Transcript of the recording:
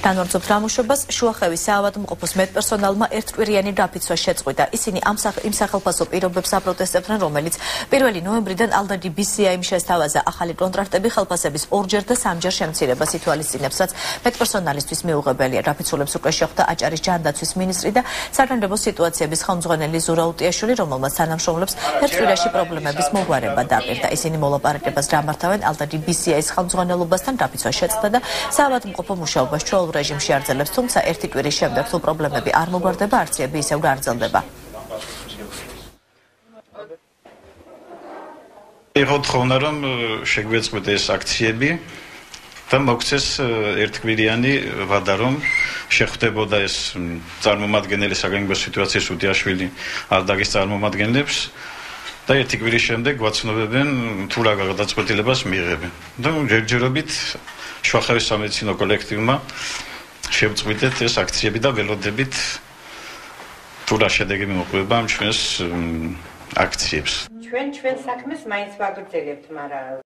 განმარტოთ რამუშობას, შუახევის საავადმყოფოს მედპერსონალმა ერთკვირიანი დაფიცვა შეწყვიტა. ისინი იმ სახელმწიფო პირობებს აპროტესტებდნენ, რომელიც 1 ნოემბრიდან ალდადი BCI-მ შესთავაზა. ახალი კონტრაქტები ხელფასების 2-ჯერ და 3-ჯერ შემცირებას ითვალისწინებს, რაც მედპერსონალისთვის მიუღებელია. დაფიცულებს უკვე შეხვდა აჭარის ჯანდაცვის მინისტრი და საგანგებო სიტუაციების ხელმძღვანელი ზურა უტიაშვილი, რომელმაც თანამშრომლებს ერთკვირაში პრობლემების მოგვარება დაპირდა. ისინი მოლაპარაკებას დამართავენ ალდადი BCI-ის ხელმძღვანელობასთან დაფიცვა შეწყდა და საავადმყოფო მუშაობას ჩვეულ რეჟიმში არძელებს, თუმცა ერთი კვირის შემდეგ თუ პრობლემები არ მოგვარდება, აქციები ისევ გაგრძელდება. ეხოთ ხოვნა რომ შეგვეწყვეტა ეს აქციები და მოგცეს ერთკვირიანი ვადა რომ შეხვდებოდა ეს წარმომადგენელი საგანგებო სიტუაციის უტიაშვილი ალდაგის წარმომადგენლებს და ერთი კვირის შემდეგ გვაცნობებენ თუ რა გადაწყვეტილებას მიიღებენ. და ჯერჯერობით შუახევის სამედიცინო კოლექტივმა შევწყვიტეთ ეს აქციები და ველოდებით თუ რა შედეგი მოყვება ამ ჩვენს აქციებს. ჩვენ საქმეს მაინც ვაგრძელებთ, მაგრამ